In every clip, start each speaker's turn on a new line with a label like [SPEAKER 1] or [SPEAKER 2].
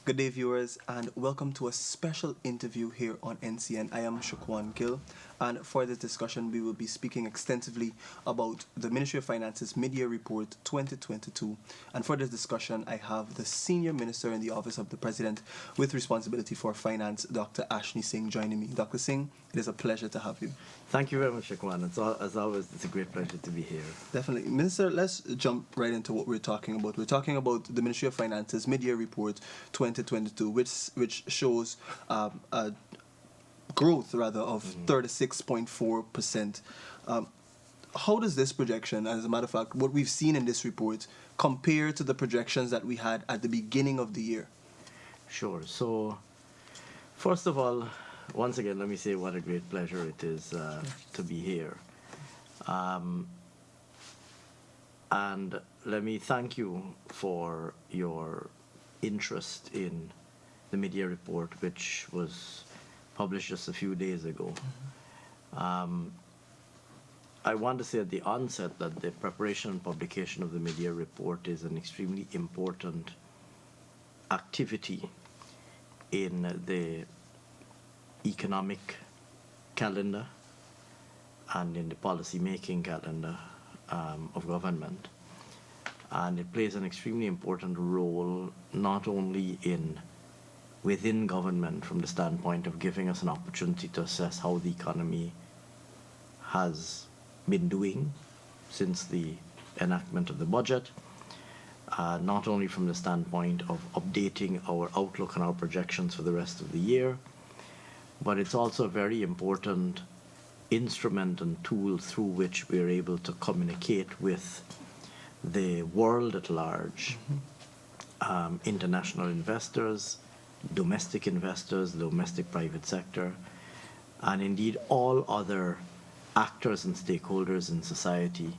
[SPEAKER 1] Good day, viewers, and welcome to a special interview here on NCN. I am Shukwan Gill, and for this discussion, we will be speaking extensively about the Ministry of Finance's Mid-Year Report 2022. And for this discussion, I have the Senior Minister in the Office of the President with responsibility for finance, Dr. Ashni Singh, joining me. Dr. Singh, it is a pleasure to have you.
[SPEAKER 2] Thank you very much, Shukwan. As always, it's a great pleasure to be here.
[SPEAKER 1] Definitely. Minister, let's jump right into what we're talking about. We're talking about the Ministry of Finance's Mid-Year Report 2022, which shows a growth, rather, of 36.4%. How does this projection, as a matter of fact, what we've seen in this report, compare to the projections that we had at the beginning of the year?
[SPEAKER 2] Sure. So, first of all, once again, let me say what a great pleasure it is to be here. And let me thank you for your interest in the mid-year report, which was published just a few days ago. I want to say at the onset that the preparation and publication of the mid-year report is an extremely important activity in the economic calendar and in the policy-making calendar of government. And it plays an extremely important role not only within government from the standpoint of giving us an opportunity to assess how the economy has been doing since the enactment of the budget, not only from the standpoint of updating our outlook and our projections for the rest of the year, but it's also a very important instrument and tool through which we're able to communicate with the world at large, international investors, domestic investors, the domestic private sector, and indeed all other actors and stakeholders in society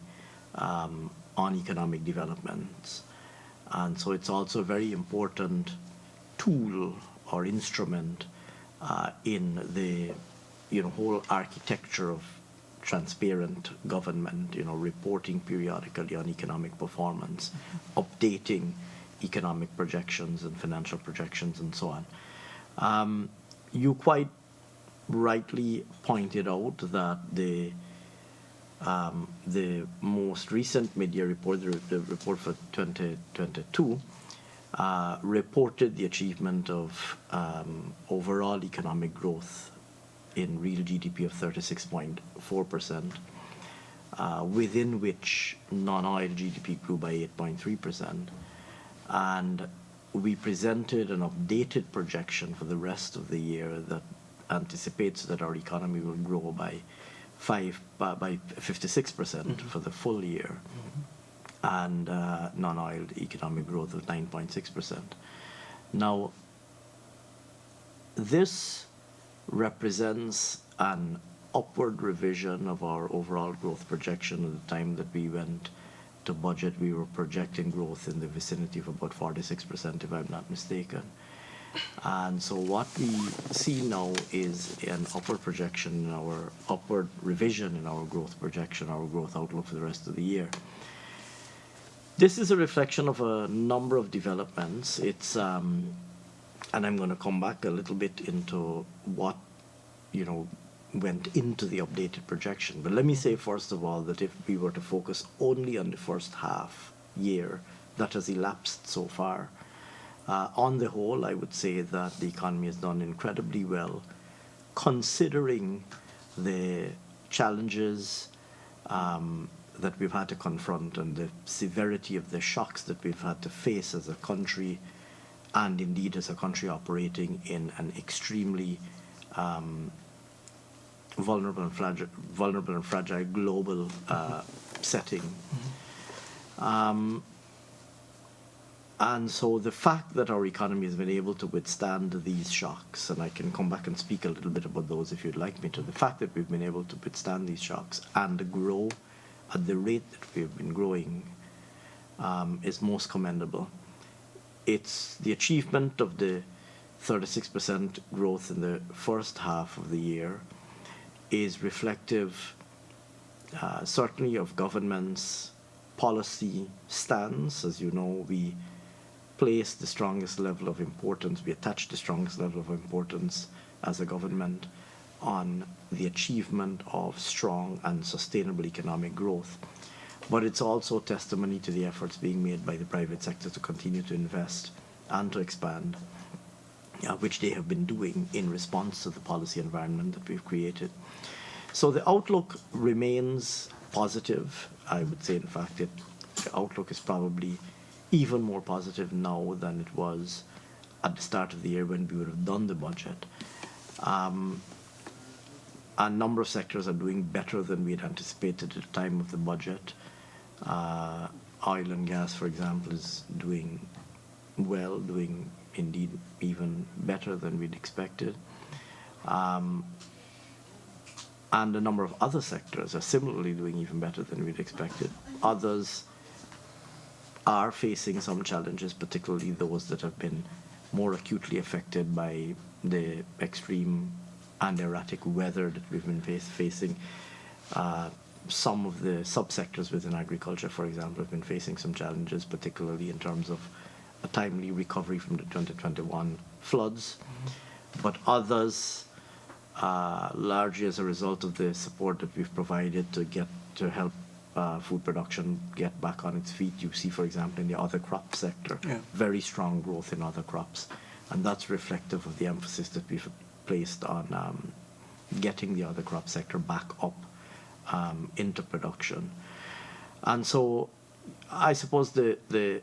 [SPEAKER 2] on economic developments. And so it's also a very important tool or instrument in the whole architecture of transparent government, reporting periodically on economic performance, updating economic projections and financial projections and so on. You quite rightly pointed out that the most recent mid-year report, the report for 2022, reported the achievement of overall economic growth in real GDP of 36.4%, within which non-oil GDP grew by 8.3%. And we presented an updated projection for the rest of the year that anticipates that our economy will grow by 56% for the full year, and non-oil economic growth of 9.6%. Now, this represents an upward revision of our overall growth projection. At the time that we went to budget, we were projecting growth in the vicinity of about 46%, if I'm not mistaken. And so what we see now is an upward projection, our upward revision in our growth projection, our growth outlook for the rest of the year. This is a reflection of a number of developments. It's and I'm going to come back a little bit into what went into the updated projection. But let me say first of all that if we were to focus only on the first half year that has elapsed so far, on the whole, I would say that the economy has done incredibly well, considering the challenges that we've had to confront and the severity of the shocks that we've had to face as a country, and indeed as a country operating in an extremely vulnerable and fragile global setting. And so the fact that our economy has been able to withstand these shocks, and I can come back and speak a little bit about those if you'd like me to, the fact that we've been able to withstand these shocks and grow at the rate that we've been growing is most commendable. It's the achievement of the 36% growth in the first half of the year is reflective certainly of government's policy stance. As you know, we place the strongest level of importance, we attach the strongest level of importance as a government on the achievement of strong and sustainable economic growth. But it's also testimony to the efforts being made by the private sector to continue to invest and to expand, which they have been doing in response to the policy environment that we've created. So the outlook remains positive. I would say, in fact, the outlook is probably even more positive now than it was at the start of the year when we would have done the budget. A number of sectors are doing better than we had anticipated at the time of the budget. Oil and gas, for example, is doing well, doing indeed even better than we'd expected. And a number of other sectors are similarly doing even better than we'd expected. Others are facing some challenges, particularly those that have been more acutely affected by the extreme and erratic weather that we've been facing. Some of the subsectors within agriculture, for example, have been facing some challenges, particularly in terms of a timely recovery from the 2021 floods. But others, largely as a result of the support that we've provided to help food production get back on its feet. You see, for example, in the other crop sector, very strong growth in other crops. And that's reflective of the emphasis that we've placed on getting the other crop sector back up into production. And so I suppose the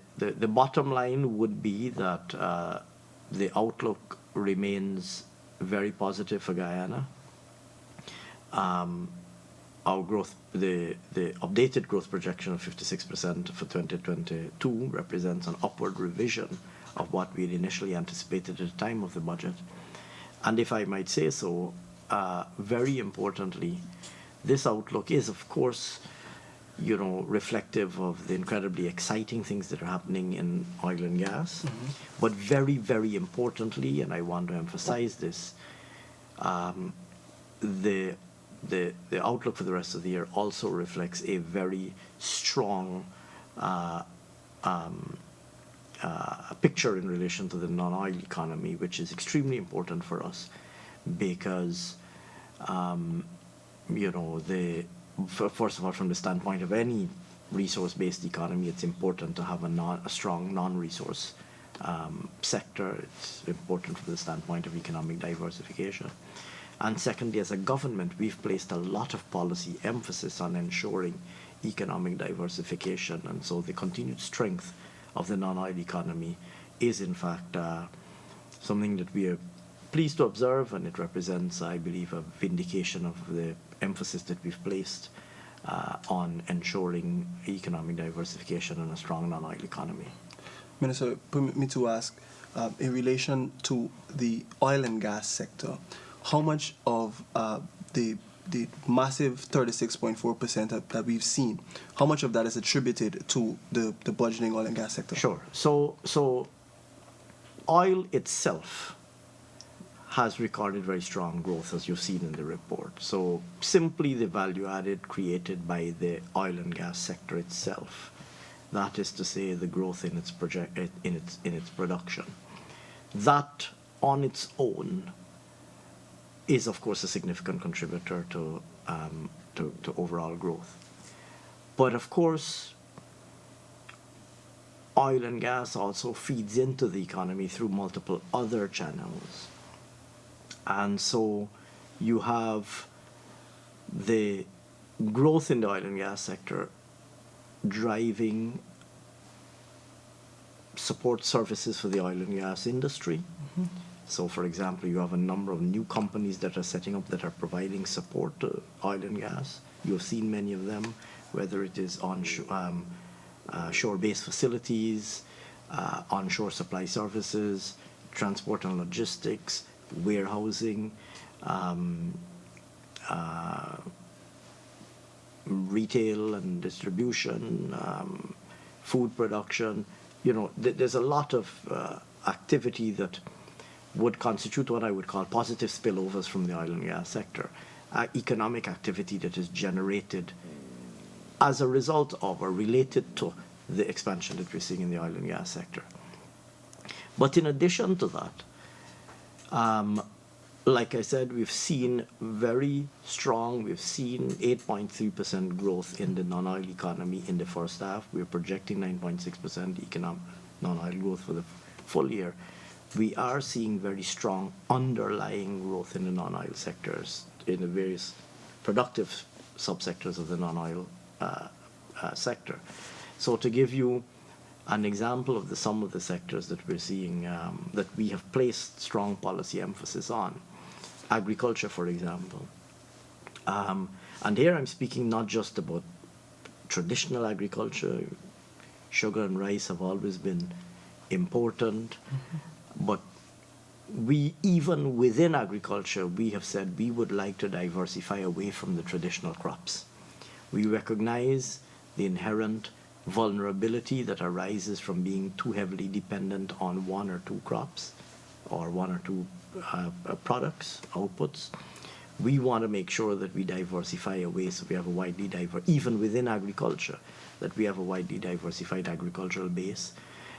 [SPEAKER 2] bottom line would be that the outlook remains very positive for Guyana. Our growth, the updated growth projection of 56% for 2022 represents an upward revision of what we had initially anticipated at the time of the budget. And if I might say so, very importantly, this outlook is, of course, reflective of the incredibly exciting things that are happening in oil and gas. But very, very importantly, and I want to emphasize this, the outlook for the rest of the year also reflects a very strong picture in relation to the non-oil economy, which is extremely important for us because, first of all, from the standpoint of any resource-based economy, it's important to have a strong non-resource sector. It's important from the standpoint of economic diversification. And secondly, as a government, we've placed a lot of policy emphasis on ensuring economic diversification. And so the continued strength of the non-oil economy is, in fact, something that we are pleased to observe, and it represents, I believe, a vindication of the emphasis that we've placed on ensuring economic diversification and a strong non-oil economy.
[SPEAKER 1] Minister, permit me to ask, in relation to the oil and gas sector, how much of the massive 36.4% that we've seen, how much of that is attributed to the burgeoning oil and gas sector?
[SPEAKER 2] Sure. So oil itself has recorded very strong growth, as you've seen in the report. So simply the value added created by the oil and gas sector itself, that is to say, the growth in its production, that on its own is, of course, a significant contributor to overall growth. But of course, oil and gas also feeds into the economy through multiple other channels. And so you have the growth in the oil and gas sector driving support services for the oil and gas industry. So, for example, you have a number of new companies that are setting up that are providing support to oil and gas. You've seen many of them, whether it is shore-based facilities, onshore supply services, transport and logistics, warehousing, retail and distribution, food production. There's a lot of activity that would constitute what I would call positive spillovers from the oil and gas sector, economic activity that is generated as a result of or related to the expansion that we're seeing in the oil and gas sector. But in addition to that, like I said, we've seen very strong, we've seen 8.3% growth in the non-oil economy in the first half. We're projecting 9.6% economic non-oil growth for the full year. We are seeing very strong underlying growth in the non-oil sectors, in the various productive subsectors of the non-oil sector. So to give you an example of some of the sectors that we're seeing, that we have placed strong policy emphasis on, agriculture, for example. And here I'm speaking not just about traditional agriculture. Sugar and rice have always been important, but we, even within agriculture, we have said we would like to diversify away from the traditional crops. We recognize the inherent vulnerability that arises from being too heavily dependent on one or two crops or one or two products, outputs. We want to make sure that we diversify away, so we have a widely even within agriculture, that we have a widely diversified agricultural base.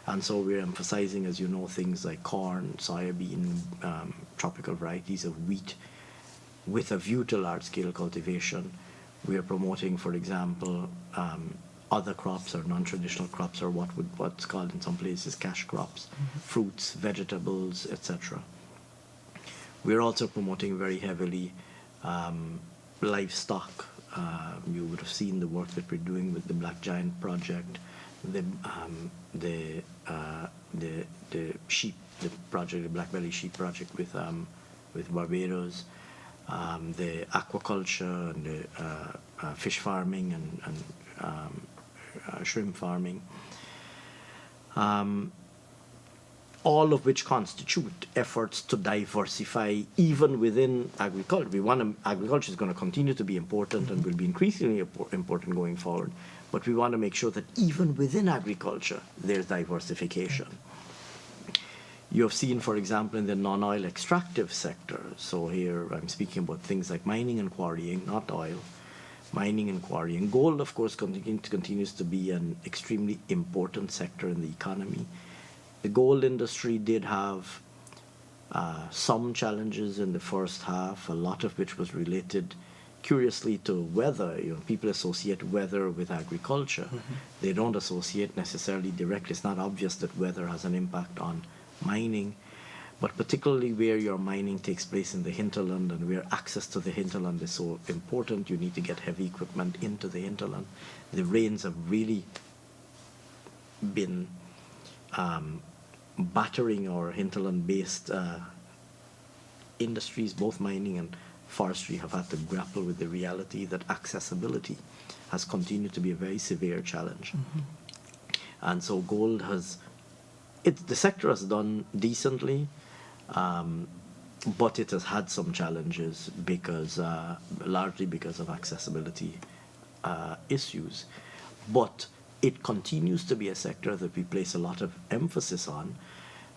[SPEAKER 2] And so we're emphasizing, as you know, things like corn, soybean, tropical varieties of wheat, with a view to large-scale cultivation. We are promoting, for example, other crops or non-traditional crops, or what's called in some places cash crops, fruits, vegetables, etc. We're also promoting very heavily livestock. You would have seen the work that we're doing with the Black Giant Project, the sheep, the project, the Black Belly Sheep Project with Barbados, the aquaculture and the fish farming and shrimp farming, all of which constitute efforts to diversify even within agriculture. Agriculture is going to continue to be important and will be increasingly important going forward, but we want to make sure that even within agriculture there's diversification. You have seen, for example, in the non-oil extractive sector, so here I'm speaking about things like mining and quarrying, not oil, mining and quarrying. Gold, of course, continues to be an extremely important sector in the economy. The gold industry did have some challenges in the first half, a lot of which was related, curiously, to weather. People associate weather with agriculture. They don't associate necessarily directly. It's not obvious that weather has an impact on mining, but particularly where your mining takes place in the hinterland and where access to the hinterland is so important, you need to get heavy equipment into the hinterland. The rains have really been battering our hinterland-based industries. Both mining and forestry have had to grapple with the reality that accessibility has continued to be a very severe challenge. And so gold the sector has done decently, but it has had some challenges largely because of accessibility issues. But it continues to be a sector that we place a lot of emphasis on.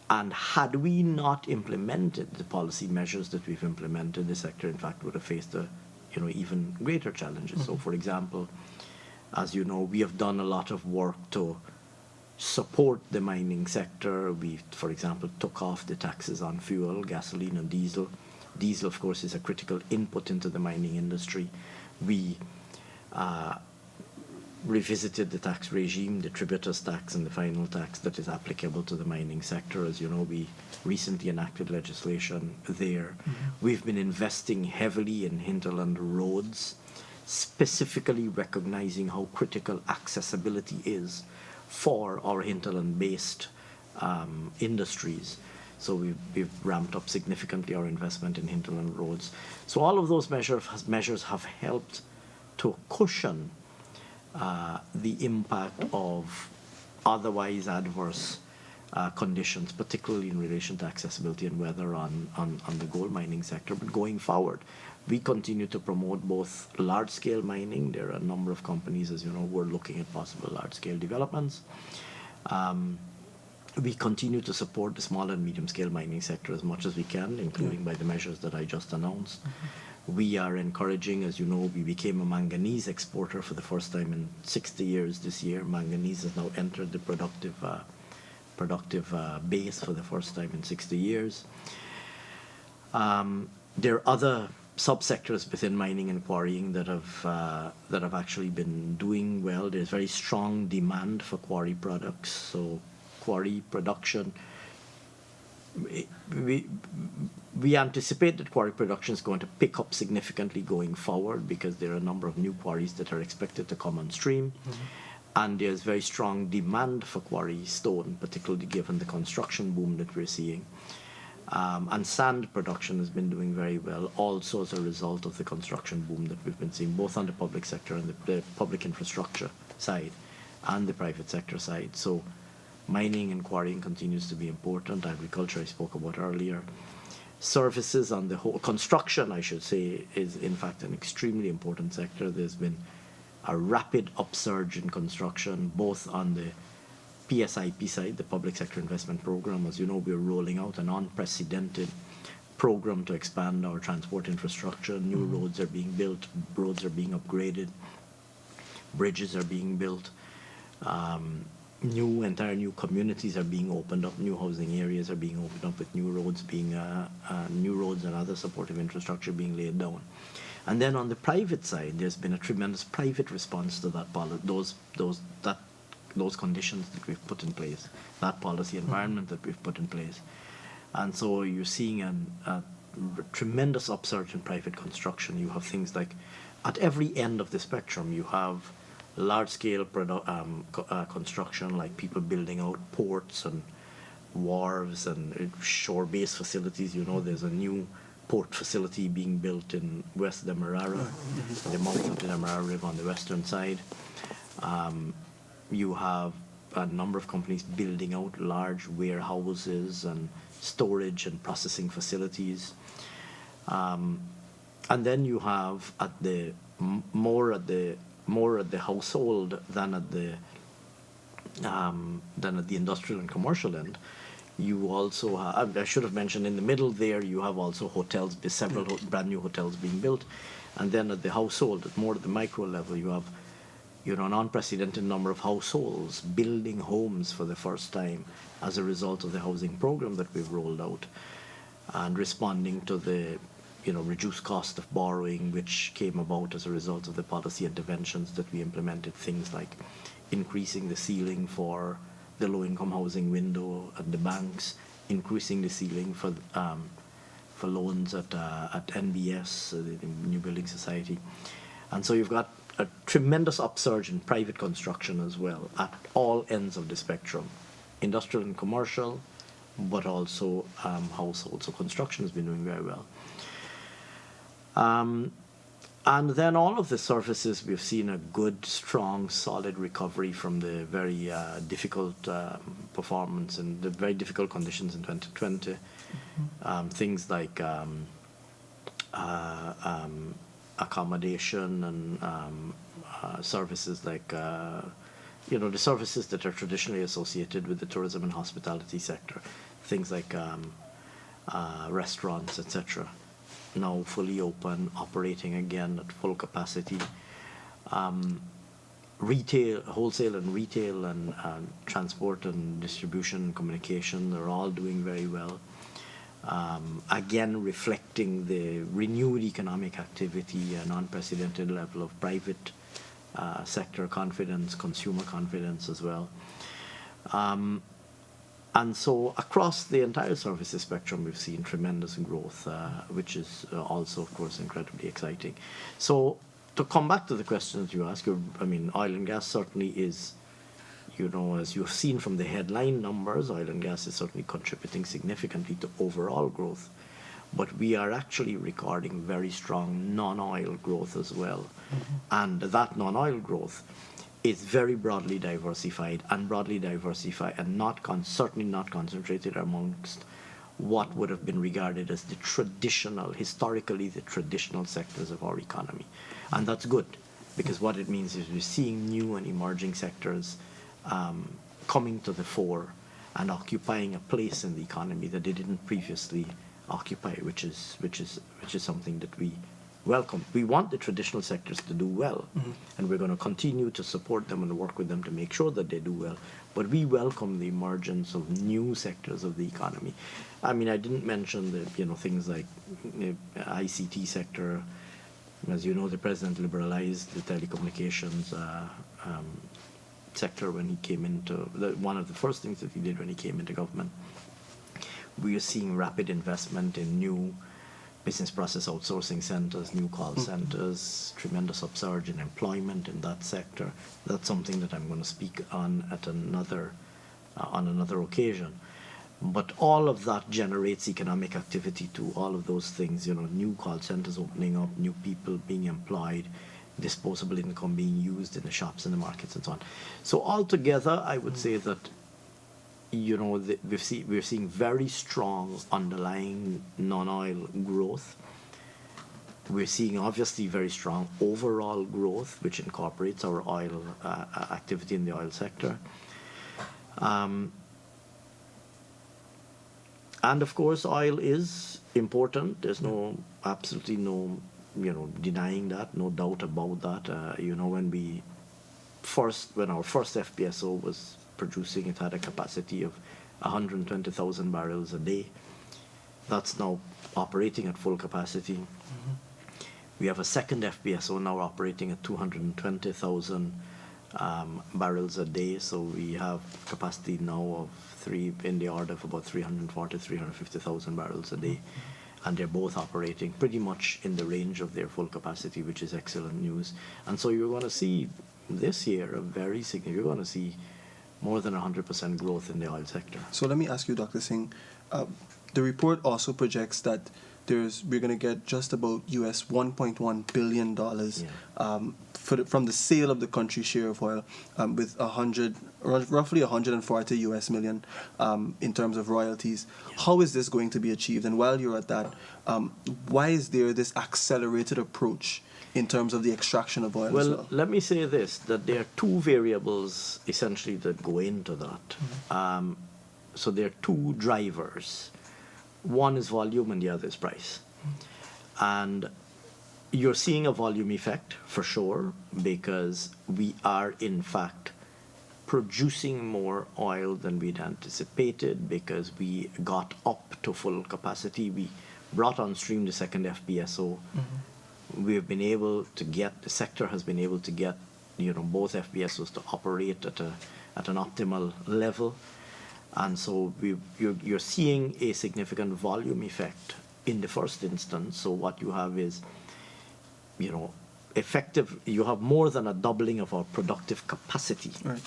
[SPEAKER 2] And had we not implemented the policy measures that we've implemented, the sector, in fact, would have faced even greater challenges. So, for example, as you know, we have done a lot of work to support the mining sector. We, for example, took off the taxes on fuel, gasoline and diesel. Diesel, of course, is a critical input into the mining industry. We revisited the tax regime, the tributous tax and the final tax that is applicable to the mining sector. As you know, we recently enacted legislation there. We've been investing heavily in hinterland roads, specifically recognizing how critical accessibility is for our hinterland-based industries. So we've ramped up significantly our investment in hinterland roads. So all of those measures have helped to cushion the impact of otherwise adverse conditions, particularly in relation to accessibility and weather on the gold mining sector. But going forward, we continue to promote both large-scale mining. There are a number of companies, as you know, who are looking at possible large-scale developments. We continue to support the small and medium-scale mining sector as much as we can, including by the measures that I just announced. We are encouraging, as you know, we became a manganese exporter for the first time in 60 years this year. Manganese has now entered the productive productive base for the first time in 60 years. There are other subsectors within mining and quarrying that have actually been doing well. There's very strong demand for quarry products. So quarry production, we anticipate that quarry production is going to pick up significantly going forward because there are a number of new quarries that are expected to come on stream. And there's very strong demand for quarry stone, particularly given the construction boom that we're seeing. And sand production has been doing very well, also as a result of the construction boom that we've been seeing, both on the public sector and the public infrastructure side and the private sector side. So mining and quarrying continues to be important. Agriculture, I spoke about earlier. Services on the whole, construction, I should say, is in fact an extremely important sector. There's been a rapid upsurge in construction, both on the PSIP side, the Public Sector Investment Program. As you know, we're rolling out an unprecedented program to expand our transport infrastructure. New roads are being built, roads are being upgraded, bridges are being built, entire new communities are being opened up, new housing areas are being opened up with new roads and other supportive infrastructure being laid down. And then on the private side, there's been a tremendous private response to that those conditions that we've put in place, that policy environment that we've put in place. And so you're seeing a tremendous upsurge in private construction. You have things like, at every end of the spectrum, you have large-scale construction, like people building out ports and wharves and shore-based facilities. You know, there's a new port facility being built in West Demerara, the mouth of the Demerara River on the western side. You have a number of companies building out large warehouses and storage and processing facilities. And then you have more at the household than at the industrial and commercial end. You also have, I should have mentioned, in the middle there, you have also hotels, several brand new hotels being built. And then at the household, more at the micro level, you have an unprecedented number of households building homes for the first time as a result of the housing program that we've rolled out, and responding to the reduced cost of borrowing, which came about as a result of the policy interventions that we implemented, things like increasing the ceiling for the low-income housing window at the banks, increasing the ceiling for loans at NBS, the New Building Society. And so you've got a tremendous upsurge in private construction as well at all ends of the spectrum, industrial and commercial, but also household. So construction has been doing very well. And then all of the services, we've seen a good, strong, solid recovery from the very difficult performance and the very difficult conditions in 2020. Things like accommodation and services like, the services that are traditionally associated with the tourism and hospitality sector, things like restaurants, etc., now fully open, operating again at full capacity. Retail, wholesale and retail and transport and distribution and communication, they're all doing very well. Again, reflecting the renewed economic activity and unprecedented level of private sector confidence, consumer confidence as well. And so across the entire services spectrum, we've seen tremendous growth, which is also, of course, incredibly exciting. So to come back to the questions you ask, oil and gas certainly is, as you've seen from the headline numbers, oil and gas is certainly contributing significantly to overall growth. But we are actually recording very strong non-oil growth as well. And that non-oil growth is very broadly diversified and certainly not concentrated amongst what would have been regarded as historically the traditional sectors of our economy. And that's good, because what it means is we're seeing new and emerging sectors coming to the fore and occupying a place in the economy that they didn't previously occupy, which is something that we welcome. We want the traditional sectors to do well, and we're going to continue to support them and work with them to make sure that they do well. But we welcome the emergence of new sectors of the economy. I mean, I didn't mention the things like ICT sector. As you know, the president liberalized the telecommunications sector when he came into one of the first things that he did when he came into government. We are seeing rapid investment in new business process outsourcing centers, new call centers, tremendous upsurge in employment in that sector. That's something that I'm going to speak on at another occasion. But all of that generates economic activity to all of those things, new call centers opening up, new people being employed, disposable income being used in the shops and the markets and so on. So altogether, I would say that, we're seeing very strong underlying non-oil growth. We're seeing obviously very strong overall growth, which incorporates our oil activity in the oil sector. And of course, oil is important. There's absolutely no, denying that, no doubt about that. When our first FPSO was producing, it had a capacity of 120,000 barrels a day. That's now operating at full capacity. We have a second FPSO now operating at 220,000 barrels a day. So we have capacity now of in the order of about 340, 350,000 barrels a day. And they're both operating pretty much in the range of their full capacity, which is excellent news. And so you're going to see this year you're going to see more than 100% growth in the oil sector.
[SPEAKER 1] So let me ask you, Dr. Singh, the report also projects that we're going to get just about US $1.1 billion from the sale of the country's share of oil, with roughly 140 US million in terms of royalties. Yeah. How is this going to be achieved? And while you're at that, why is there this accelerated approach in terms of the extraction of oil?
[SPEAKER 2] Well, let me say this, that there are two variables essentially that go into that. So there are two drivers. One is volume and the other is price. And you're seeing a volume effect for sure, because we are in fact producing more oil than we'd anticipated, because we got up to full capacity. We brought on stream the second FPSO. We've been able to the sector has been able to get, both FPSOs to operate at an optimal level. And so you're seeing a significant volume effect in the first instance. So what you have is, you have more than a doubling of our productive capacity. Right.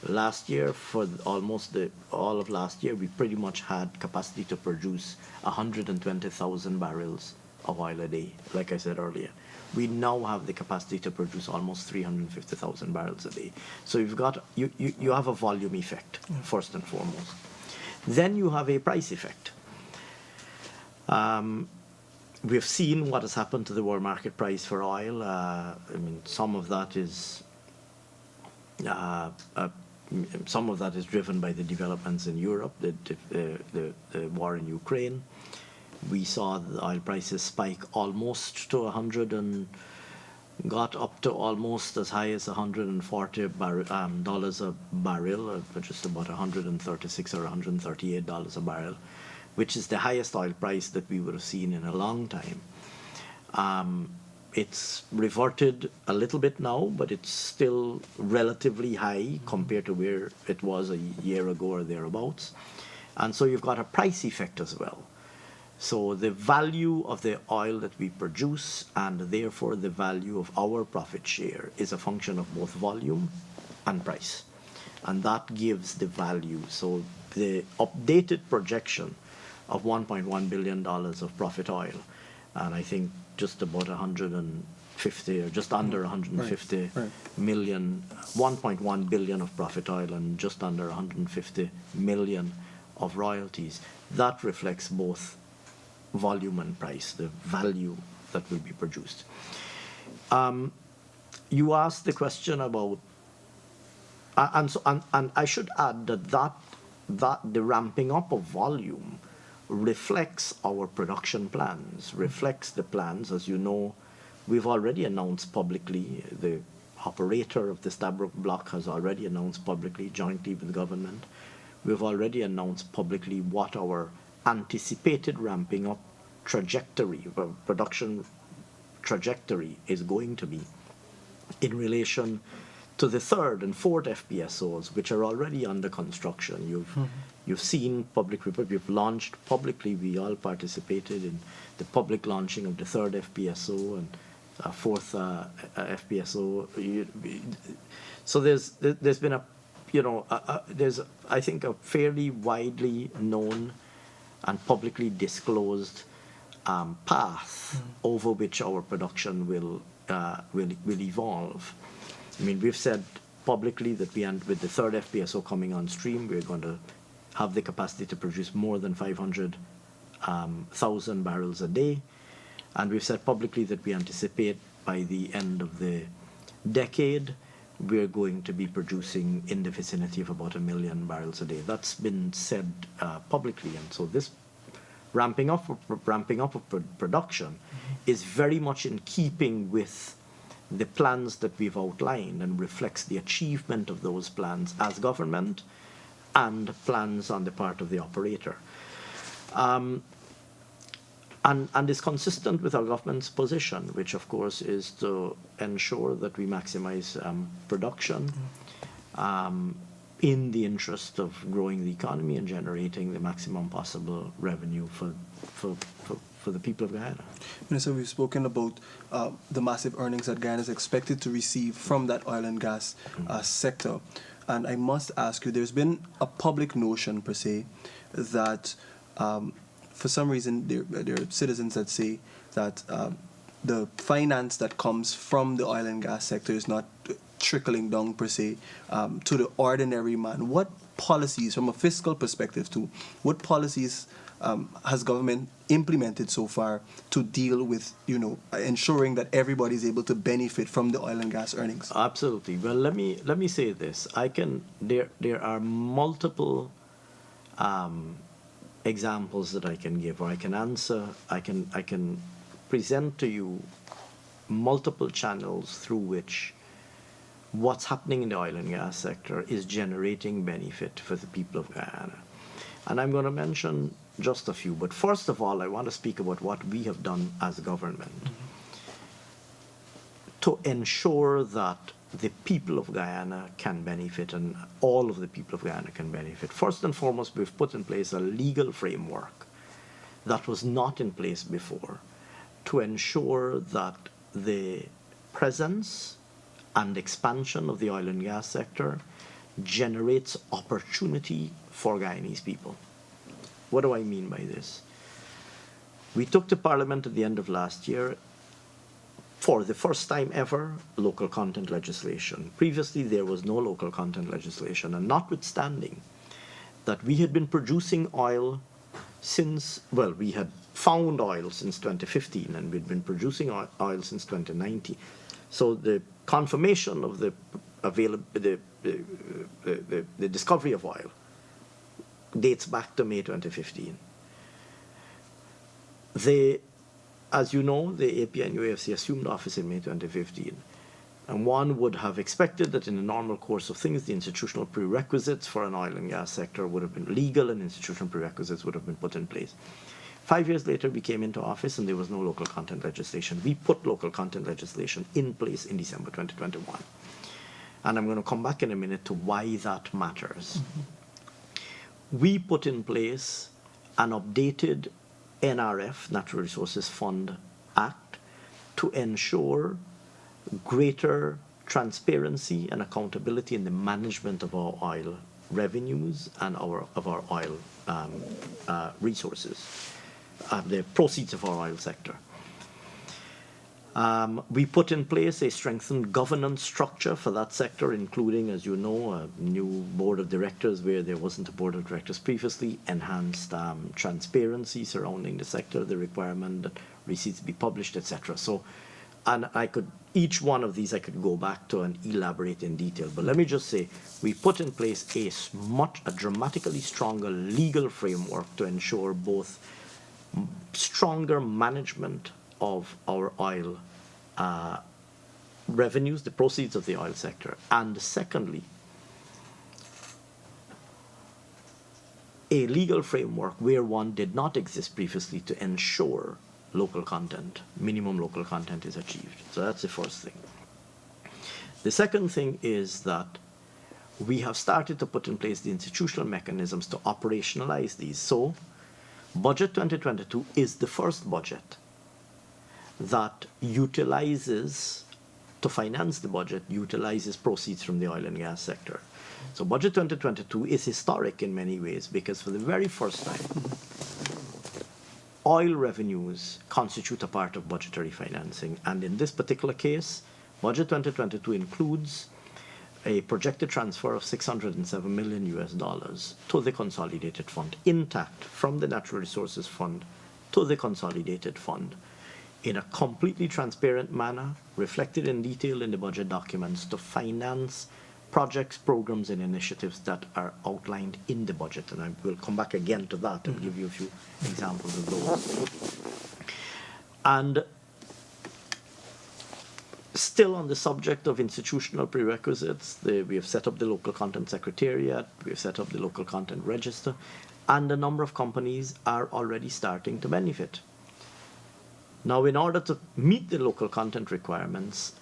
[SPEAKER 2] Last year, for almost all of last year, we pretty much had capacity to produce 120,000 barrels of oil a day, like I said earlier. We now have the capacity to produce almost 350,000 barrels a day. So you have a volume effect, first and foremost. Then you have a price effect. We've seen what has happened to the world market price for oil. Some of that is driven by the developments in Europe, the war in Ukraine. We saw the oil prices spike almost to 100 and got up to almost as high as $140 a barrel, which is about $136 or $138 a barrel, which is the highest oil price that we would have seen in a long time. It's reverted a little bit now, but it's still relatively high compared to where it was a year ago or thereabouts. And so you've got a price effect as well. So the value of the oil that we produce, and therefore the value of our profit share, is a function of both volume and price. And that gives the value. So the updated projection of $1.1 billion of profit oil, and I think just about 150 or just under 150 million, 1.1 billion of profit oil and just under 150 million of royalties. That reflects both volume and price, the value that will be produced. You asked the question about, and I should add that the ramping up of volume reflects our production plans, reflects the plans. As you know, we've already announced publicly, the operator of the Stabroek block has already announced publicly, jointly with the government, we've already announced publicly what our anticipated ramping up trajectory, production trajectory is going to be in relation to the third and fourth FPSOs, which are already under construction. You've seen public report. We've launched publicly. We all participated in the public launching of the third FPSO and fourth FPSO. So there's been a, there's, I think, a fairly widely known and publicly disclosed path over which our production will evolve. I mean, we've said publicly that with the third FPSO coming on stream, we're going to have the capacity to produce more than 500,000 barrels a day. And we've said publicly that we anticipate by the end of the decade, we're going to be producing in the vicinity of about 1 million barrels a day. That's been said publicly. And so this ramping up of production is very much in keeping with the plans that we've outlined and reflects the achievement of those plans as government and plans on the part of the operator. And is consistent with our government's position, which of course is to ensure that we maximize production in the interest of growing the economy and generating the maximum possible revenue for the people of Guyana.
[SPEAKER 1] Minister, we've spoken about the massive earnings that Guyana is expected to receive from that oil and gas sector. And I must ask you, there's been a public notion, per se, that for some reason there are citizens that say that the finance that comes from the oil and gas sector is not trickling down, per se, to the ordinary man. What policies, from a fiscal perspective too, what policies has government implemented so far to deal with, ensuring that everybody is able to benefit from the oil and gas earnings?
[SPEAKER 2] Absolutely. Well, let me say this. There are multiple examples that I can give, or I can answer. I can present to you multiple channels through which what's happening in the oil and gas sector is generating benefit for the people of Guyana. And I'm going to mention just a few. But first of all, I want to speak about what we have done as a government to ensure that the people of Guyana can benefit, and all of the people of Guyana can benefit. First and foremost, we've put in place a legal framework that was not in place before to ensure that the presence and expansion of the oil and gas sector generates opportunity for Guyanese people. What do I mean by this? We took to Parliament at the end of last year, for the first time ever, local content legislation. Previously, there was no local content legislation, and notwithstanding that we had been producing oil since, well, we had found oil since 2015, and we'd been producing oil since 2019. So the confirmation of the discovery of oil dates back to May 2015. As you know, the API and UAFC assumed office in May 2015. And one would have expected that in the normal course of things, the institutional prerequisites for an oil and gas sector would have been legal, and institutional prerequisites would have been put in place. 5 years later, we came into office and there was no local content legislation. We put local content legislation in place in December 2021. And I'm going to come back in a minute to why that matters. We put in place an updated NRF, Natural Resources Fund Act, to ensure greater transparency and accountability in the management of our oil revenues and of our oil resources, the proceeds of our oil sector. We put in place a strengthened governance structure for that sector, including, as you know, a new board of directors where there wasn't a board of directors previously, enhanced transparency surrounding the sector, the requirement that receipts be published, etc. So, and each one of these I could go back to and elaborate in detail. But let me just say, we put in place a dramatically stronger legal framework to ensure both stronger management of our oil revenues, the proceeds of the oil sector, and secondly, a legal framework where one did not exist previously to ensure local content, minimum local content is achieved. So that's the first thing. The second thing is that we have started to put in place the institutional mechanisms to operationalize these. So Budget 2022 is the first budget that utilizes, to finance the budget, utilizes proceeds from the oil and gas sector. So Budget 2022 is historic in many ways because for the very first time, oil revenues constitute a part of budgetary financing. And in this particular case, Budget 2022 includes a projected transfer of $607 million to the consolidated fund, intact from the Natural Resources Fund to the consolidated fund, in a completely transparent manner, reflected in detail in the budget documents to finance projects, programs, and initiatives that are outlined in the budget. And I will come back again to that and give you a few examples of those. And still on the subject of institutional prerequisites, we have set up the local content secretariat, we have set up the local content register, and a number of companies are already starting to benefit. Now, in order to meet the local content requirements,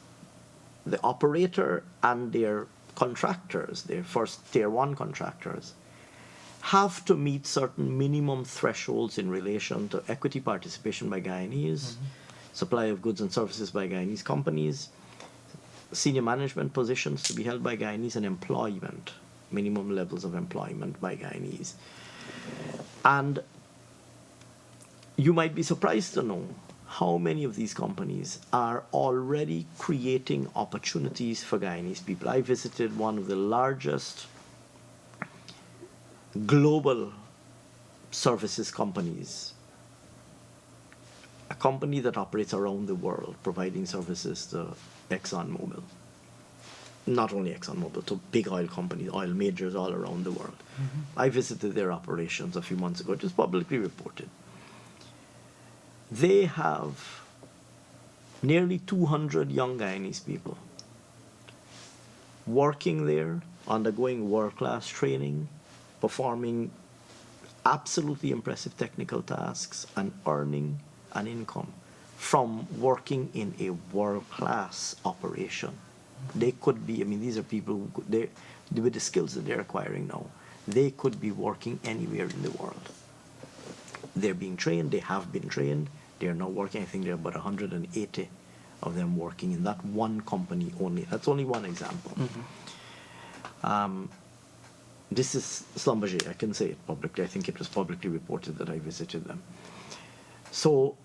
[SPEAKER 2] the operator and their contractors, their first tier 1 contractors, have to meet certain minimum thresholds in relation to equity participation by Guyanese, supply of goods and services by Guyanese companies, senior management positions to be held by Guyanese, and employment, minimum levels of employment by Guyanese. And you might be surprised to know how many of these companies are already creating opportunities for Guyanese people. I visited one of the largest global services companies, a company that operates around the world, providing services to ExxonMobil. Not only ExxonMobil, to big oil companies, oil majors all around the world. I visited their operations a few months ago. It was publicly reported. They have nearly 200 young Guyanese people working there, undergoing world-class training, performing absolutely impressive technical tasks, and earning an income from working in a world-class operation. They could be, I mean, these are people who could, with the skills that they're acquiring now, they could be working anywhere in the world. They're being trained, they have been trained, they're now working, I think there are about 180 of them working in that one company only. That's only one example. This is Schlumberger, I can say it publicly. I think it was publicly reported that I visited them. So,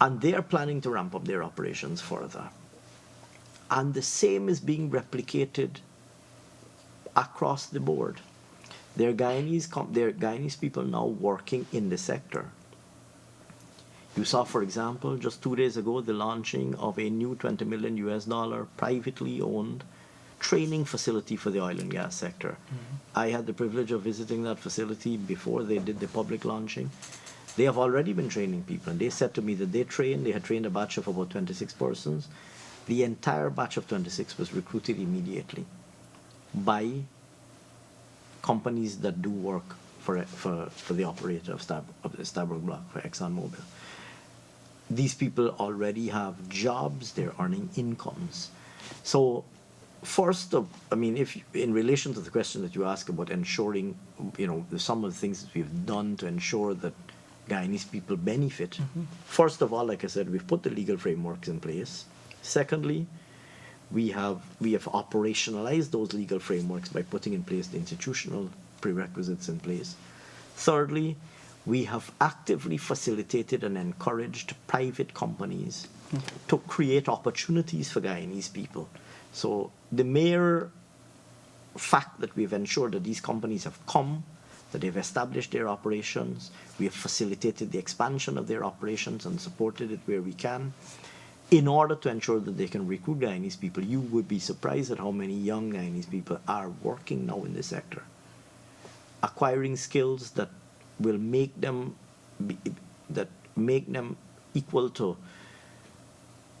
[SPEAKER 2] and they are planning to ramp up their operations further. And the same is being replicated across the board. There are Guyanese people now working in the sector. You saw, for example, just 2 days ago, the launching of a new $20 million privately owned training facility for the oil and gas sector. I had the privilege of visiting that facility before they did the public launching. They have already been training people, and they said to me that they had trained a batch of about 26 persons. The entire batch of 26 was recruited immediately by companies that do work for the operator of the Stabroek Block, for ExxonMobil. These people already have jobs, they're earning incomes. So first, if in relation to the question that you ask about ensuring, some of the things that we've done to ensure that Guyanese people benefit, first of all, like I said, we've put the legal frameworks in place. Secondly, we have operationalized those legal frameworks by putting in place the institutional prerequisites in place. Thirdly, we have actively facilitated and encouraged private companies to create opportunities for Guyanese people. So the mere fact that we've ensured that these companies have come, that they've established their operations, we have facilitated the expansion of their operations and supported it where we can, in order to ensure that they can recruit Guyanese people. You would be surprised at how many young Guyanese people are working now in this sector, acquiring skills that will make them equal to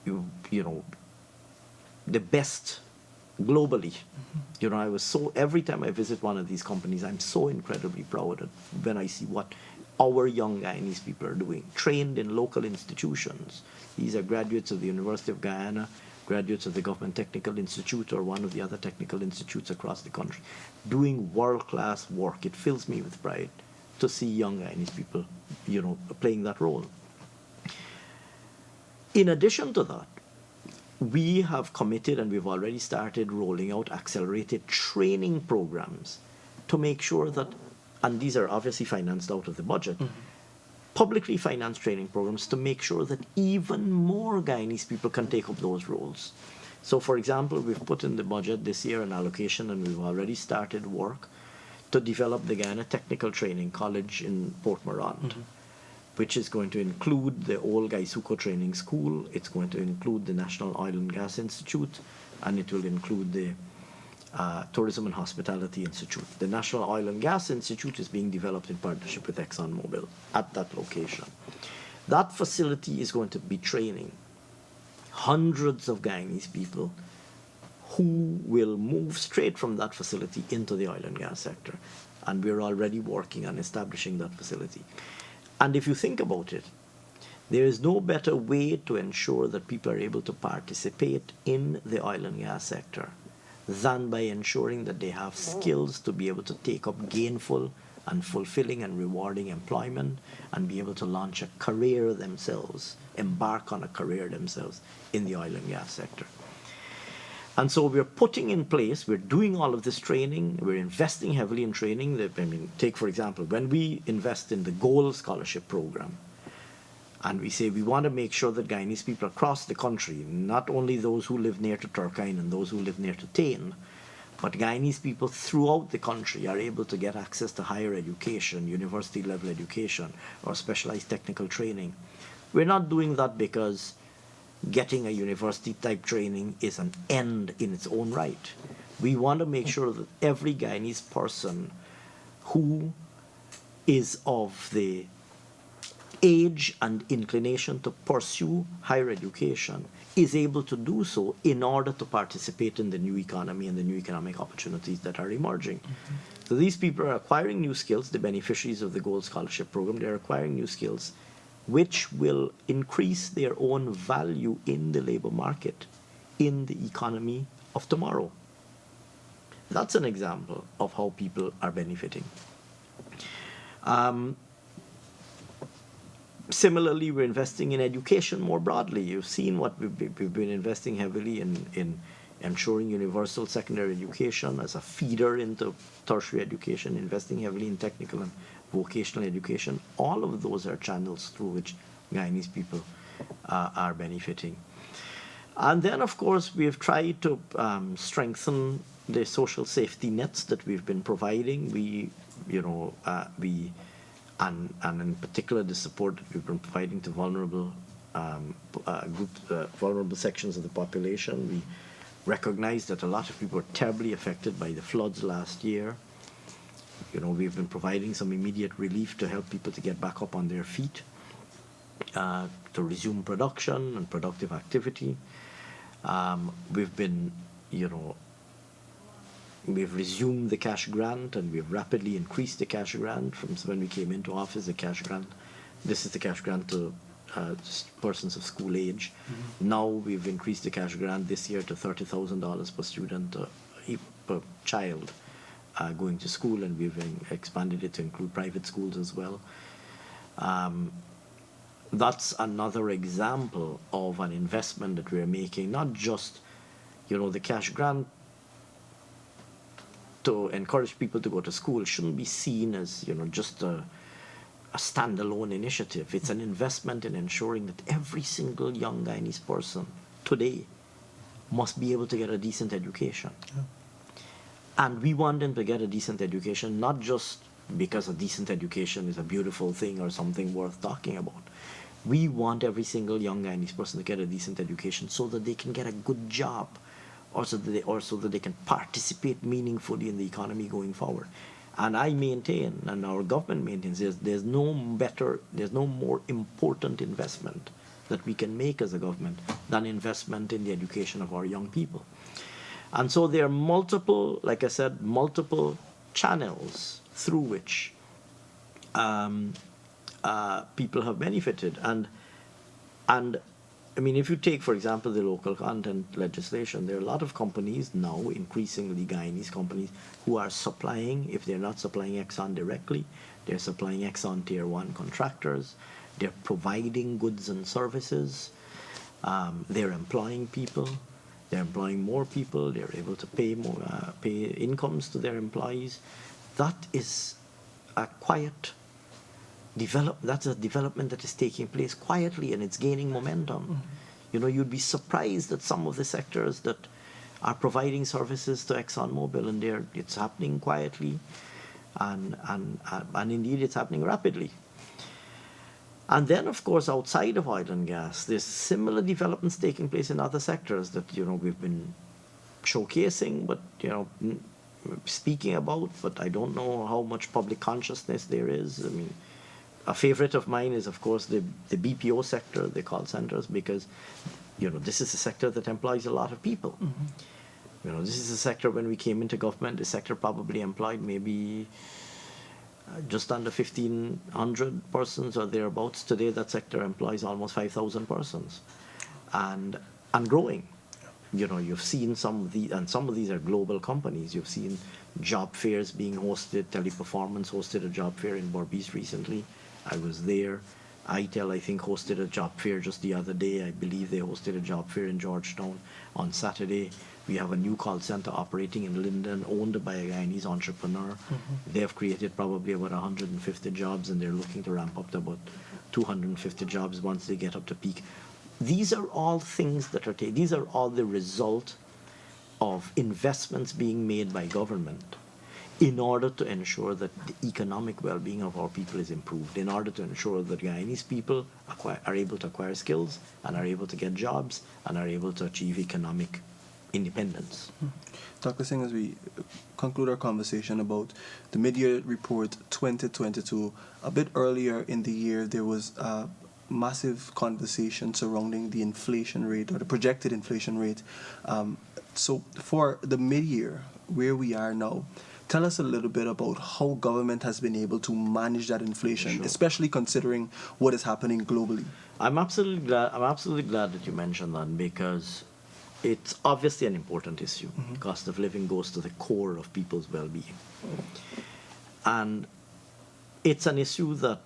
[SPEAKER 2] you know, the best globally. You know, every time I visit one of these companies, I'm so incredibly proud when I see what our young Guyanese people are doing, trained in local institutions. These are graduates of the University of Guyana, graduates of the Government Technical Institute or one of the other technical institutes across the country, doing world-class work. It fills me with pride to see young Guyanese people, you know, playing that role. In addition to that, we have committed and we've already started rolling out accelerated training programs to make sure that, and these are obviously financed out of the budget, publicly financed training programs to make sure that even more Guyanese people can take up those roles. So, for example, we've put in the budget this year an allocation, and we've already started work to develop the Guyana Technical Training College in Port Morant, which is going to include the old Gaisuko Training School, it's going to include the National Oil and Gas Institute, and it will include the Tourism and Hospitality Institute. The National Oil and Gas Institute is being developed in partnership with ExxonMobil at that location. That facility is going to be training hundreds of Guyanese people who will move straight from that facility into the oil and gas sector. And we're already working on establishing that facility. And if you think about it, there is no better way to ensure that people are able to participate in the oil and gas sector than by ensuring that they have skills to be able to take up gainful and fulfilling and rewarding employment and be able to launch a career themselves, embark on a career themselves in the oil and gas sector. And so we're putting in place, we're doing all of this training, we're investing heavily in training. I mean, take, for example, when we invest in the Gold Scholarship Program, and we say we want to make sure that Guyanese people across the country, not only those who live near to Turkine and those who live near to Tain, but Guyanese people throughout the country are able to get access to higher education, university-level education, or specialized technical training. We're not doing that because getting a university-type training is an end in its own right. We want to make sure that every Guyanese person who is of the age and inclination to pursue higher education is able to do so in order to participate in the new economy and the new economic opportunities that are emerging. So these people are acquiring new skills, the beneficiaries of the Gold Scholarship Program, they're acquiring new skills which will increase their own value in the labor market, in the economy of tomorrow. That's an example of how people are benefiting. Similarly, we're investing in education more broadly. You've seen what we've been investing heavily in ensuring universal secondary education as a feeder into tertiary education, investing heavily in technical and vocational education. All of those are channels through which Guyanese people are benefiting. And then, of course, we have tried to strengthen the social safety nets that we've been providing. And in particular the support that we've been providing to vulnerable vulnerable sections of the population. We recognize that a lot of people were terribly affected by the floods last year. You know, we've been providing some immediate relief to help people to get back up on their feet, to resume production and productive activity. We've resumed the cash grant, and we've rapidly increased the cash grant from when we came into office. The cash grant, this is the cash grant to persons of school age. Now we've increased the cash grant this year to $30,000 per student, per child going to school, and we've expanded it to include private schools as well. That's another example of an investment that we're making, not just, the cash grant to encourage people to go to school shouldn't be seen as, just a standalone initiative. It's an investment in ensuring that every single young Guyanese person today must be able to get a decent education. Yeah. And we want them to get a decent education, not just because a decent education is a beautiful thing or something worth talking about. We want every single young Guyanese person to get a decent education so that they can get a good job, or so that they can participate meaningfully in the economy going forward. And I maintain, and our government maintains, there's no more important investment that we can make as a government than investment in the education of our young people. And so there are multiple, like I said, multiple channels through which people have benefited. And I mean, if you take, for example, the local content legislation, there are a lot of companies now, increasingly Guyanese companies, who are supplying, if they're not supplying Exxon directly, they're supplying Exxon Tier 1 contractors, they're providing goods and services, they're employing people, they're employing more people, they're able to pay more, pay incomes to their employees. That is a quiet that's a development that is taking place quietly, and it's gaining momentum. Mm-hmm. You know, you'd be surprised at some of the sectors that are providing services to ExxonMobil, and it's happening quietly, and indeed it's happening rapidly. And then, of course, outside of oil and gas, there's similar developments taking place in other sectors that, you know, we've been showcasing, but, you know, speaking about, but I don't know how much public consciousness there is. I mean, a favorite of mine is, of course, the BPO sector, the call centers, because, you know, this is a sector that employs a lot of people. Mm-hmm. You know, this is a sector, when we came into government, the sector probably employed maybe just under 1,500 persons or thereabouts. Today, that sector employs almost 5,000 persons, and growing. You know, you've seen some of these are global companies. You've seen job fairs being hosted. Teleperformance hosted a job fair in Berbice recently. I was there. ITEL, I think, hosted a job fair just the other day. I believe they hosted a job fair in Georgetown on Saturday. We have a new call center operating in Linden, owned by a Guyanese entrepreneur. Mm-hmm. They have created probably about 150 jobs, and they're looking to ramp up to about 250 jobs once they get up to peak. These are all things that these are all the result of investments being made by government in order to ensure that the economic well-being of our people is improved, in order to ensure that Guyanese people are able to acquire skills and are able to get jobs and are able to achieve economic independence.
[SPEAKER 1] Dr. Singh, as we conclude our conversation about the mid-year report 2022, a bit earlier in the year there was a massive conversation surrounding the inflation rate, or the projected inflation rate. So for the mid-year, where we are now, tell us a little bit about how government has been able to manage that inflation, sure, especially considering what is happening globally.
[SPEAKER 2] I'm absolutely glad that you mentioned that, because it's obviously an important issue. Mm-hmm. Cost of living goes to the core of people's well-being. And it's an issue that,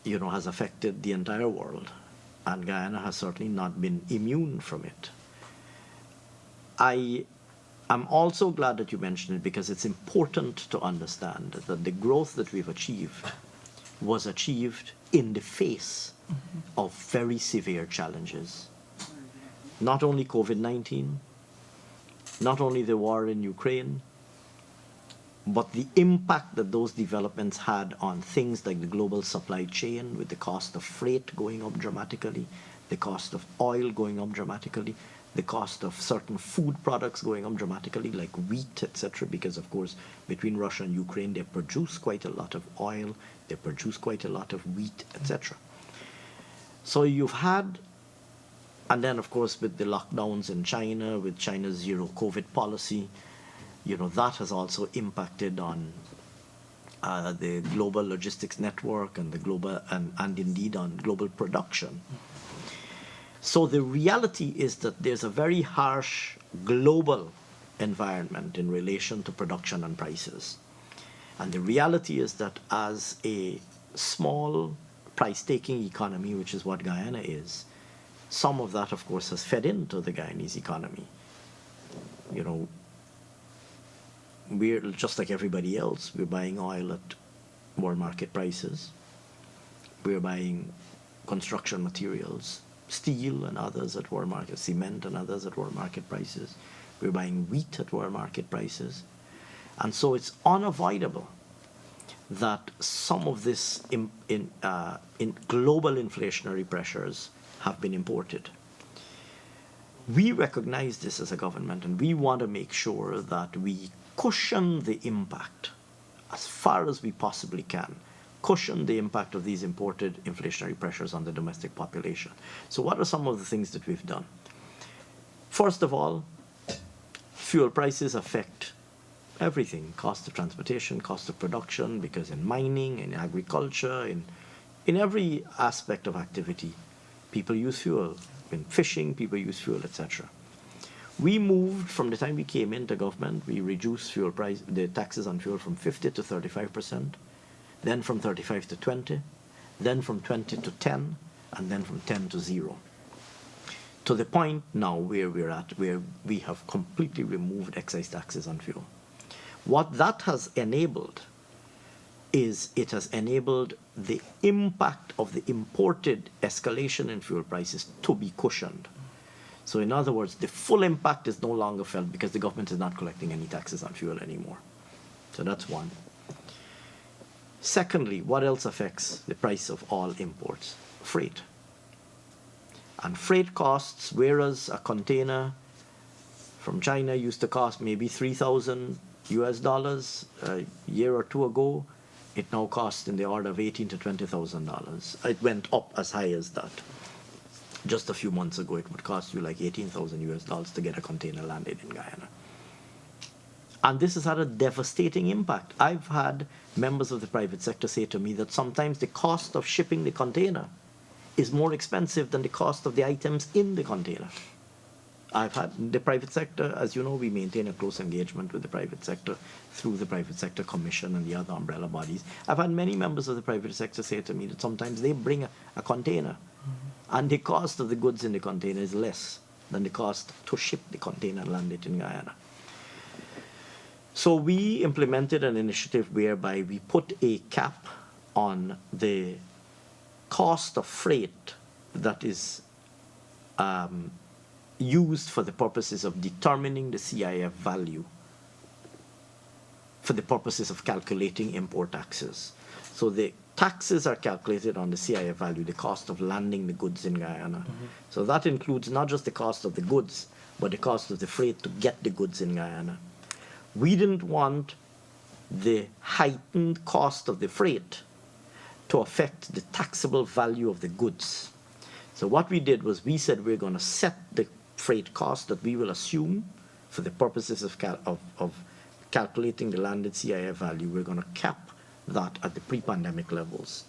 [SPEAKER 2] you know, has affected the entire world, and Guyana has certainly not been immune from it. I'm also glad that you mentioned it, because it's important to understand that the growth that we've achieved was achieved in the face, mm-hmm, of very severe challenges. Not only COVID-19, not only the war in Ukraine, but the impact that those developments had on things like the global supply chain, with the cost of freight going up dramatically, the cost of oil going up dramatically, the cost of certain food products going up dramatically, like wheat, etc., because, of course, between Russia and Ukraine, they produce quite a lot of oil, they produce quite a lot of wheat, etc. So you've had, and then, of course, with the lockdowns in China, with China's zero COVID policy, you know, that has also impacted on the global logistics network and the global and indeed on global production. So the reality is that there's a very harsh global environment in relation to production and prices. And the reality is that as a small price-taking economy, which is what Guyana is, some of that, of course, has fed into the Guyanese economy. You know, we're just like everybody else. We're buying oil at world market prices. We're buying construction materials, steel and others at world market, cement and others at world market prices. We're buying wheat at world market prices. And so it's unavoidable that some of this in global inflationary pressures have been imported. We recognize this as a government, and we want to make sure that we cushion the impact as far as we possibly can cushion the impact of these imported inflationary pressures on the domestic population. So what are some of the things that we've done? First of all, fuel prices affect everything: cost of transportation, cost of production, because in mining, in agriculture, in every aspect of activity, people use fuel. In fishing, people use fuel, etc. We moved, from the time we came into government, we reduced fuel price, the taxes on fuel from 50 to 35%, then from 35 to 20, then from 20 to 10, and then from 10 to 0. To the point now where we're at, where we have completely removed excise taxes on fuel. What that has enabled is it has enabled the impact of the imported escalation in fuel prices to be cushioned. So in other words, the full impact is no longer felt because the government is not collecting any taxes on fuel anymore. So that's one. Secondly, what else affects the price of all imports? Freight. And freight costs, whereas a container from China used to cost maybe $3,000 a year or two ago, it now costs in the order of $18,000 to $20,000. It went up as high as that. Just a few months ago, it would cost you like $18,000 to get a container landed in Guyana. And this has had a devastating impact. I've had members of the private sector say to me that sometimes the cost of shipping the container is more expensive than the cost of the items in the container. I've had the private sector, as you know, we maintain a close engagement with the private sector through the Private Sector Commission and the other umbrella bodies. I've had many members of the private sector say to me that sometimes they bring a container, and the cost of the goods in the container is less than the cost to ship the container and land it in Guyana. So we implemented an initiative whereby we put a cap on the cost of freight that is used for the purposes of determining the CIF value, for the purposes of calculating import taxes. So the taxes are calculated on the CIF value, the cost of landing the goods in Guyana. So that includes not just the cost of the goods, but the cost of the freight to get the goods in Guyana. We didn't want the heightened cost of the freight to affect the taxable value of the goods. So what we did was we said we're going to set the freight cost that we will assume for the purposes of calculating the landed CIF value. We're going to cap that at the pre-pandemic levels.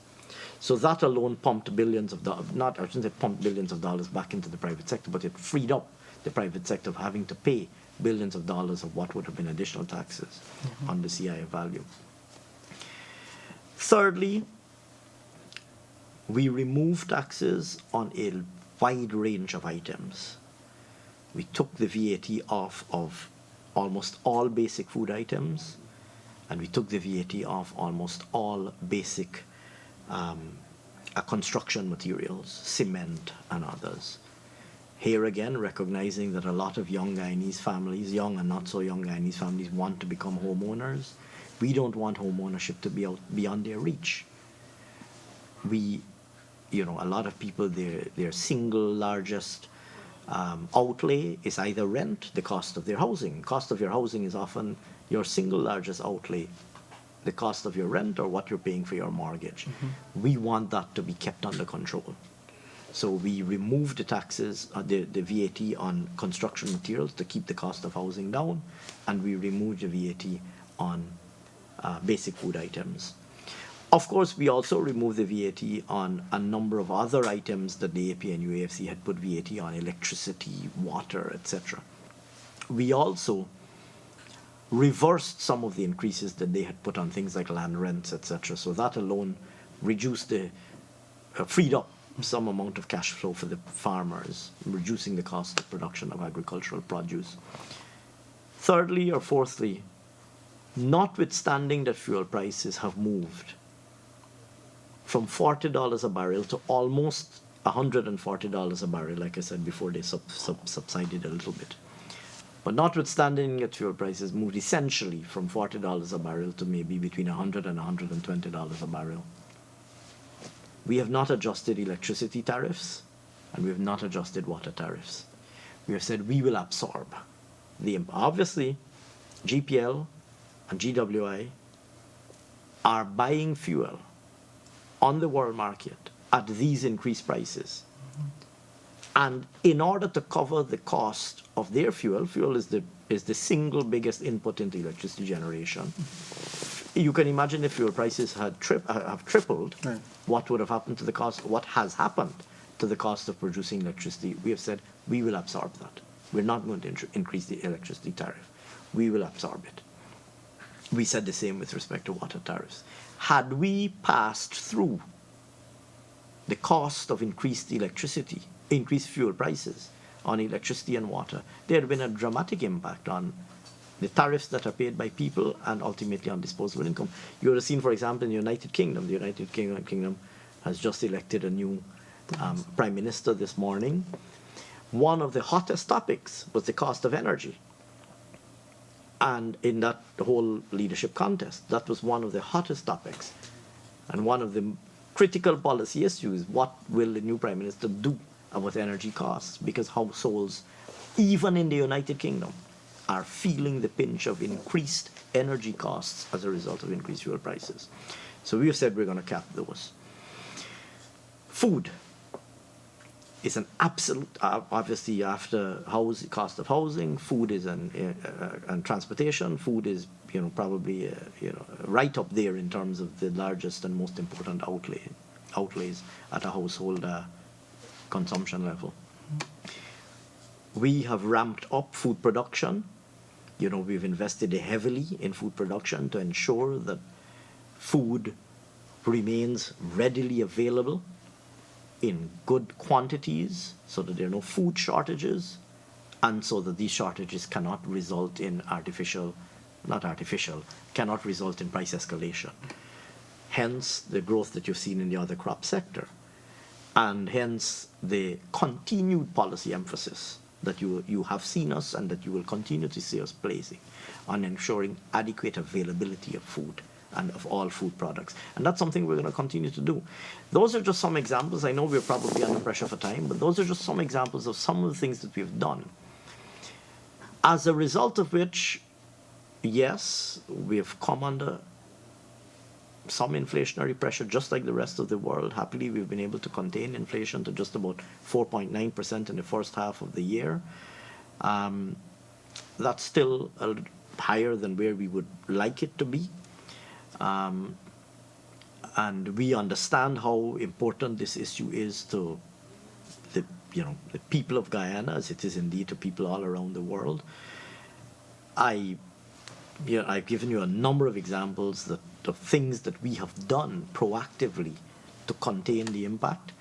[SPEAKER 2] So that alone pumped billions of dollars, I shouldn't say pumped billions of dollars back into the private sector, but it freed up the private sector of having to pay billions of dollars of what would have been additional taxes on the CIF value. Thirdly, we removed taxes on a wide range of items. We took the VAT off of almost all basic food items, and we took the VAT off almost all basic construction materials, cement and others. Here again, recognizing that a lot of young Guyanese families, young and not so young Guyanese families, want to become homeowners. We don't want home ownership to be out beyond their reach. A lot of people, their single largest outlay is either rent, the cost of their housing. Cost of your housing is often your single largest outlay, the cost of your rent or what you're paying for your mortgage. We want that to be kept under control. So we removed the taxes, the VAT on construction materials to keep the cost of housing down, and we removed the VAT on basic food items. Of course, we also removed the VAT on a number of other items that the AP and UAFC had put VAT on: electricity, water, etc. We also reversed some of the increases that they had put on things like land rents, etc. So that alone reduced freed up some amount of cash flow for the farmers, reducing the cost of production of agricultural produce. Thirdly or fourthly, notwithstanding that fuel prices have moved from $40 a barrel to almost $140 a barrel, like I said before, they subsided a little bit. But notwithstanding that fuel prices moved essentially from $40 a barrel to maybe between $100 and $120 a barrel, we have not adjusted electricity tariffs, and we have not adjusted water tariffs. We have said we will absorb the obviously, GPL and GWI are buying fuel on the world market at these increased prices. And in order to cover the cost of their fuel is the single biggest input into electricity generation. You can imagine if fuel prices had have tripled,
[SPEAKER 1] right,
[SPEAKER 2] what would have happened to the cost, what has happened to the cost of producing electricity. We have said we will absorb that. We're not going to increase the electricity tariff. We will absorb it. We said the same with respect to water tariffs. Had we passed through the cost of increased fuel prices on electricity and water, there had been a dramatic impact on the tariffs that are paid by people and ultimately on disposable income. You would have seen, for example, in the United Kingdom. The United Kingdom has just elected a new prime minister this morning. One of the hottest topics was the cost of energy. And in that whole leadership contest, that was one of the hottest topics. And one of the critical policy issues, what will the new prime minister do about energy costs? Because households, even in the United Kingdom, are feeling the pinch of increased energy costs as a result of increased fuel prices. So we have said we're going to cap those. Food is an absolute, obviously after cost of housing, food is and transportation, food is probably right up there in terms of the largest and most important outlays at a household consumption level. We have ramped up food production. We've invested heavily in food production to ensure that food remains readily available in good quantities so that there are no food shortages and so that these shortages cannot result in cannot result in price escalation. Hence the growth that you've seen in the other crop sector, and hence the continued policy emphasis that you have seen us and that you will continue to see us placing on ensuring adequate availability of food and of all food products. And that's something we're going to continue to do. Those are just some examples. I know we're probably under pressure for time, but those are just some examples of some of the things that we've done. As a result of which, yes, we have come under some inflationary pressure, just like the rest of the world. Happily, we've been able to contain inflation to just about 4.9% in the first half of the year. That's still higher than where we would like it to be. And we understand how important this issue is to the people of Guyana, as it is indeed to people all around the world. I've given you a number of examples of things that we have done proactively to contain the impact,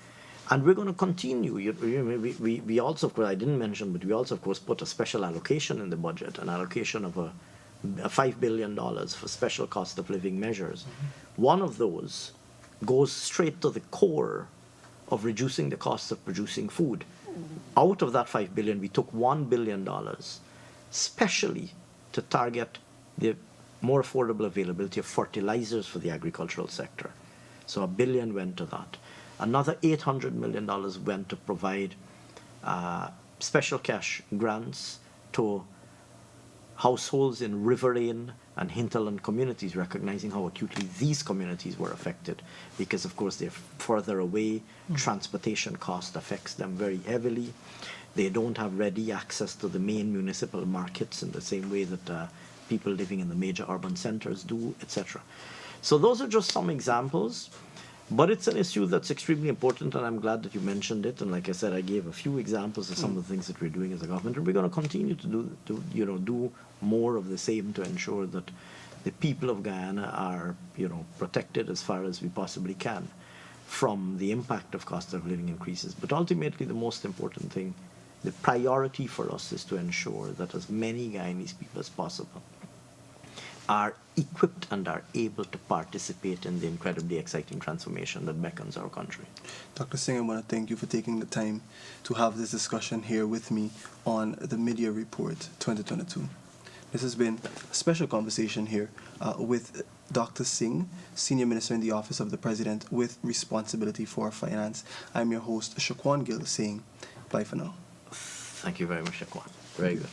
[SPEAKER 2] and we're going to continue. We also, of course, I didn't mention, but we also, of course, put a special allocation in the budget, an allocation of a $5 billion for special cost of living measures. Mm-hmm. One of those goes straight to the core of reducing the cost of producing food. Mm-hmm. Out of that $5 billion, we took $1 billion specially to target the more affordable availability of fertilizers for the agricultural sector. So $1 billion went to that. Another $800 million went to provide special cash grants to households in riverine and hinterland communities, recognizing how acutely these communities were affected because, of course, they're further away. Mm-hmm. Transportation cost affects them very heavily. They don't have ready access to the main municipal markets in the same way that people living in the major urban centers do, etc. So those are just some examples, but it's an issue that's extremely important, and I'm glad that you mentioned it. And like I said, I gave a few examples of some of the things that we're doing as a government, and we're going to continue to do more of the same to ensure that the people of Guyana are protected as far as we possibly can from the impact of cost of living increases. But ultimately, the most important thing, the priority for us, is to ensure that as many Guyanese people as possible are equipped and are able to participate in the incredibly exciting transformation that beckons our country.
[SPEAKER 1] Dr. Singh, I want to thank you for taking the time to have this discussion here with me on the Mid-Year Report 2022. This has been a special conversation here with Dr. Singh, Senior Minister in the Office of the President with responsibility for finance. I'm your host, Shaquan Gill, saying bye for now.
[SPEAKER 2] Thank you very much, Shaquan. Very good.